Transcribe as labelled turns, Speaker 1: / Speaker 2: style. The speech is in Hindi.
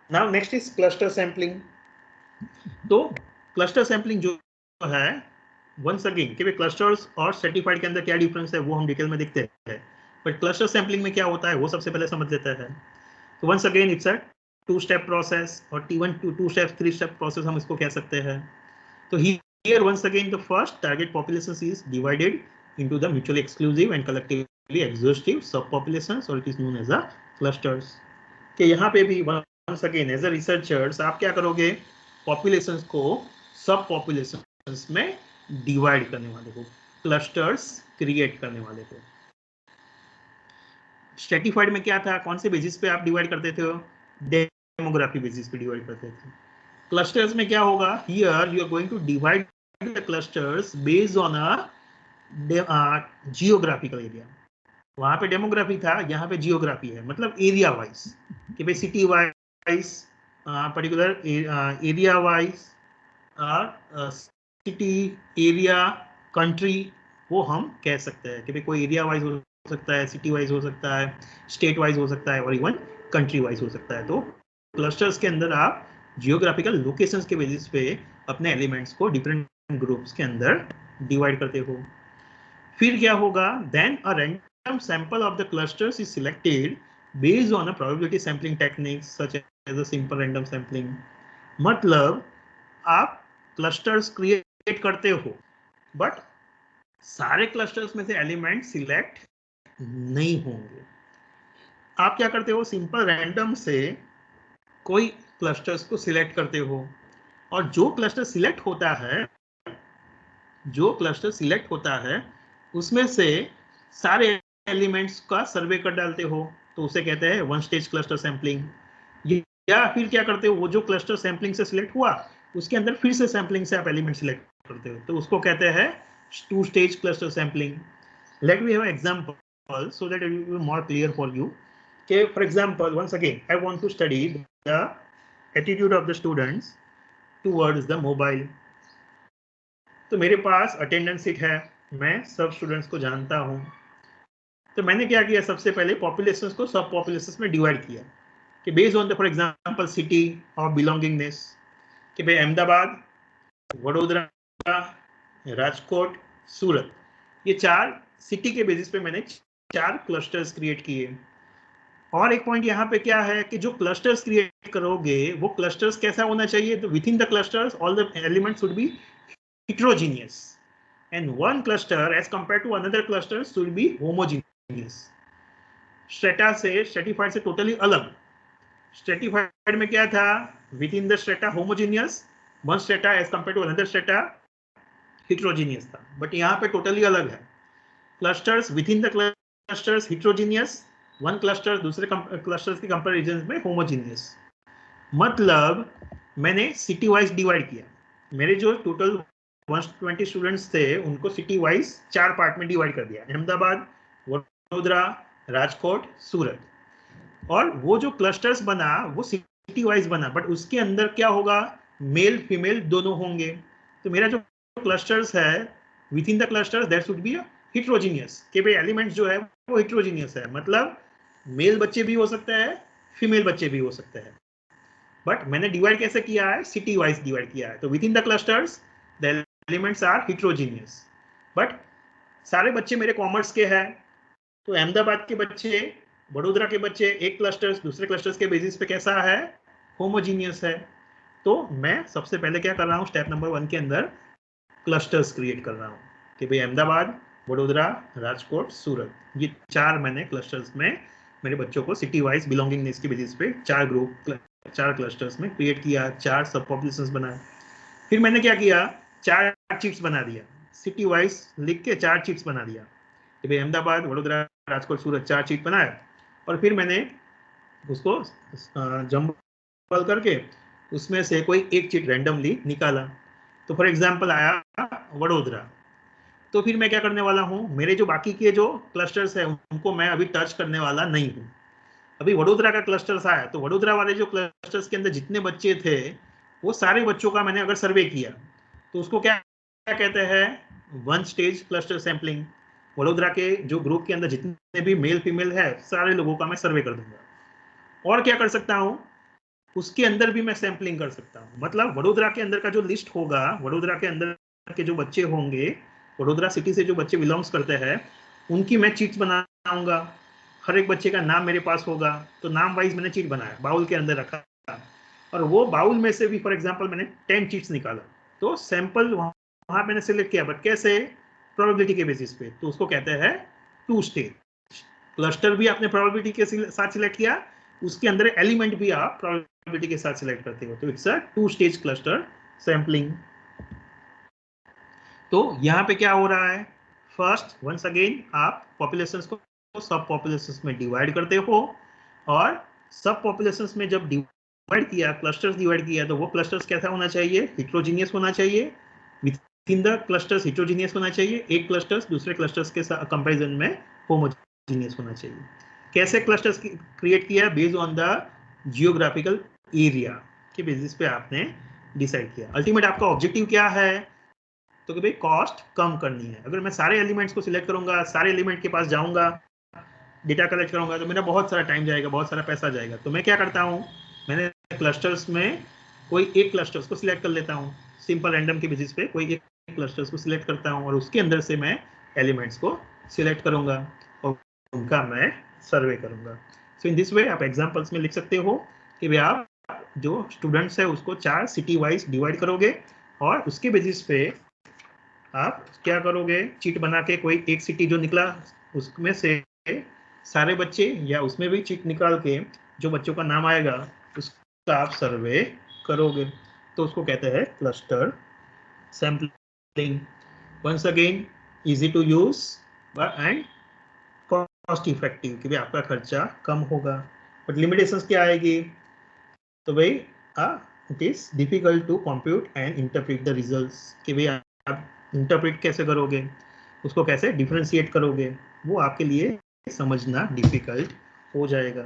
Speaker 1: Now next is cluster sampling. तो क्लस्टर सैंपलिंग जो है, वंस अगेन कि क्लस्टर्स और सर्टिफाइड के अंदर क्या डिफरेंस है वो हम डिटेल में देखते हैं, बट क्लस्टर सैंपलिंग में क्या होता है वो सबसे पहले समझ लेते हैं। तो once again it's a 2 step process, और T1 2 स्टेप 3 स्टेप प्रोसेस हम इसको कह सकते हैं। तो here once again the first target populations is divided into the mutually exclusive and collectively exhaustive subpopulations, or it is known as the clusters। कि यहाँ पे भी once again as a researchers आप क्या करोगे, populations को सब populations में divide करने वाले को, clusters create करने वाले को। स्ट्रेटिफाइड में क्या था, कौन से बेसिस पे आप डिवाइड करते थे, डेमोग्राफी बेसिस पे डिवाइड करते थे। क्लस्टर्स में क्या होगा, here you are going to divide the clusters based on a geographical area. वहां पे डेमोग्राफी था, यहाँ पे जियोग्राफी है, मतलब एरिया वाइज, कि भाई city wise, particular area wise, city, area, country, वो हम कह सकते हैं कि भाई कोई एरिया वाइज हो सकता है, सिटी वाइज हो सकता है, स्टेट वाइज हो सकता है, और इवन कंट्री वाइज हो सकता है। तो क्लस्टर्स के अंदर आप जियोग्राफिकल लोकेशंस के बेसिस पे अपने एलिमेंट्स को डिफरेंट ग्रुप्स के अंदर डिवाइड करते हो। फिर क्या होगा, then a random sample of the clusters is selected based on a probability sampling techniques such as a simple random sampling. मतलब आप क्लस्टर्स क्रिएट करते हो, बट सारे क्लस्टर्स में से एलिमेंट सिलेक्ट नहीं होंगे। आप क्या करते हो, सिंपल रैंडम से कोई क्लस्टर्स को सिलेक्ट करते हो, और जो क्लस्टर सिलेक्ट होता है, जो क्लस्टर सिलेक्ट होता है उसमें से सारे एलिमेंट्स का सर्वे कर डालते हो, तो उसे कहते हैं वन स्टेज क्लस्टर सैंपलिंग। या फिर क्या करते हो, वो जो क्लस्टर सैंपलिंग से सिलेक्ट हुआ उसके अंदर फिर से सैंपलिंग से आप एलिमेंट सिलेक्ट करते हो, तो उसको कहते हैं 2 stage cluster sampling. Let me have example so that it will be more clear for you. कि for example once again I want to study the attitude of the students towards the mobile. तो मेरे पास अटेंडेंस सीट है, मैं सब स्टूडेंट्स को जानता हूँ। तो मैंने क्या किया, सबसे पहले पॉपुलेशंस को सब पॉपुलेशंस में डिवाइड किया, कि based on the for example city of belongingness, कि भाई अहमदाबाद, वडोदरा, राजकोट, सूरत, ये 4 सिटी के बेसिस पे मैंने 4 क्लस्टर्स क्रिएट किए। और एक पॉइंट यहाँ पे क्या है कि जो क्लस्टर्स क्रिएट करोगे वो क्लस्टर्स कैसा होना चाहिए, तो within the clusters all the elements should be heterogeneous, and one cluster as compared to another cluster should be homogeneous। Strata से, स्ट्रेटिफाइड से टोटली अलग। स्ट्रेटिफाइड में क्या था, within the strata homogeneous, one strata as compare to another strata heterogeneous था, बट यहाँ पे टोटली अलग है। Clusters within the clusters heterogeneous, one cluster दूसरे क्लस्टर्स के कंपेरिजन में होमोजीनियस। मतलब मैंने सिटी वाइज डिवाइड किया, मेरे जो टोटल 120 स्टूडेंट्स थे उनको सिटी वाइज 4 पार्ट में डिवाइड कर दिया, अहमदाबाद, वडोदरा, राजकोट, सूरत। और वो जो क्लस्टर्स बना वो सिटी वाइज बना, बट उसके अंदर क्या होगा, मेल फीमेल दोनों होंगे। तो मेरा जो क्लस्टर्स है, with in the clusters that should be heterogeneous, कि भाई एलिमेंट्स जो है वो हिट्रोजीनियस है, मतलब मेल बच्चे भी हो सकते हैं, फीमेल बच्चे भी हो सकते हैं। बट मैंने डिवाइड कैसे किया है, सिटी वाइज डिवाइड किया है। तो within the clusters the elements are heterogeneous, but सारे बच्चे मेरे कॉमर्स के हैं, तो अहमदाबाद के बच्चे, वडोदरा के बच्चे एक क्लस्टर्स दूसरे क्लस्टर्स के बेसिस पे कैसा है, होमोजीनियस है। तो मैं सबसे पहले क्या कर रहा हूँ, स्टेप नंबर 1 के अंदर क्लस्टर्स क्रिएट कर रहा हूँ, कि भाई अहमदाबाद, वडोदरा, राजकोट, सूरत, ये 4 मैंने क्लस्टर्स में मेरे बच्चों को सिटी वाइज बिलोंगिंगनेस के बेसिस पे 4 ग्रुप, 4 क्लस्टर्स में क्रिएट किया, 4 सब पॉपुलेशंस बनाए। फिर मैंने क्या किया, 4 चिप्स बना दिया, सिटी वाइज लिख के 4 चिप्स बना दिया, कि भाई अहमदाबाद, वडोदरा, राजकोट, सूरत 4 चिप बनाया। और फिर मैंने उसको जंबल करके उसमें से कोई एक चिट रैंडमली निकाला। तो फॉर एग्जांपल आया वडोदरा, तो फिर मैं क्या करने वाला हूँ, मेरे जो बाकी के जो क्लस्टर्स है उनको मैं अभी टच करने वाला नहीं हूँ। अभी वडोदरा का क्लस्टर्स आया, तो वडोदरा वाले जो क्लस्टर्स के अंदर जितने बच्चे थे वो सारे बच्चों का मैंने अगर सर्वे किया, तो उसको क्या क्या कहते हैं, one stage cluster sampling. Vadodara के जो ग्रुप के अंदर जितने भी मेल फीमेल है सारे लोगों का मैं सर्वे कर दूंगा। और क्या कर सकता हूँ, उसके अंदर भी मैं सैम्पलिंग कर सकता हूँ। मतलब वडोदरा के अंदर का जो लिस्ट होगा, वडोदरा के अंदर के जो बच्चे होंगे, वडोदरा सिटी से जो बच्चे बिलोंग्स करते हैं, उनकी मैं चीट्स बनाऊंगा। हर एक बच्चे का नाम मेरे पास होगा, तो नाम वाइज मैंने चीट बनाया, बाउल के अंदर रखा, और वो बाउल में से भी फॉर एग्जांपल मैंने 10 चीट्स निकाला, तो सैंपल वहां मैंने सिलेक्ट किया, बट कैसे? प्रोबेबिलिटी के बेसिस पे। तो उसको कहते हैं टू स्टेज क्लस्टर। भी आपने प्रोबेबिलिटी के साथ सिलेक्ट किया, उसके अंदर एलिमेंट भी आप प्रोबेबिलिटी के साथ सिलेक्ट करते हो, तो it's a two stage cluster sampling. तो यहाँ पे क्या हो रहा है? फर्स्ट, वंस अगेन आप पॉपुलेशंस को सब पॉपुलेशंस में डिवाइड करते हो, और सब पॉपुलेशंस में जब डिवाइड किया, क्लस्टर्स डिवाइड किया, तो वो क्लस्टर्स कैसा होना चाहिए? हिट्रोजीनियस होना चाहिए। With in the clusters heterogeneous होना चाहिए। एक क्लस्टर्स दूसरे क्लस्टर्स के कंपैरिजन में होमोजीनियस होना चाहिए। कैसे क्लस्टर्स क्रिएट किया? Based on the geographical area के बेसिस पे आपने डिसाइड किया। अल्टीमेट आपका ऑब्जेक्टिव क्या है? तो कि भाई कॉस्ट कम करनी है। अगर मैं सारे एलिमेंट्स को सिलेक्ट करूंगा, सारे एलिमेंट के पास जाऊंगा, डेटा कलेक्ट करूंगा, तो मेरा बहुत सारा टाइम जाएगा, बहुत सारा पैसा जाएगा। तो मैं क्या करता हूँ, मैंने क्लस्टर्स में कोई एक क्लस्टर्स को सिलेक्ट कर लेता हूँ, सिंपल रैंडम के बेसिस पे कोई एक क्लस्टर्स को सिलेक्ट करता हूँ, और उसके अंदर से मैं एलिमेंट्स को सिलेक्ट करूंगा और उनका मैं सर्वे करूंगा। सो इन दिस वे आप एग्जाम्पल्स में लिख सकते हो कि भाई आप जो स्टूडेंट्स है उसको 4 सिटी वाइज डिवाइड करोगे, और उसके बेसिस पे आप क्या करोगे? चीट बना के कोई एक सिटी जो निकला उसमें से सारे बच्चे, या उसमें भी चीट निकाल के जो बच्चों का नाम आएगा उसका आप सर्वे करोगे। तो उसको कहते हैं cluster sampling. Once again easy to use and cost effective, कि भाई आपका खर्चा कम होगा। बट लिमिटेशंस क्या आएगी? तो भाई it is difficult to compute and interpret the results, कि भाई आप इंटरप्रेट कैसे करोगे, उसको कैसे डिफरेंशिएट करोगे, वो आपके लिए समझना डिफिकल्ट हो जाएगा।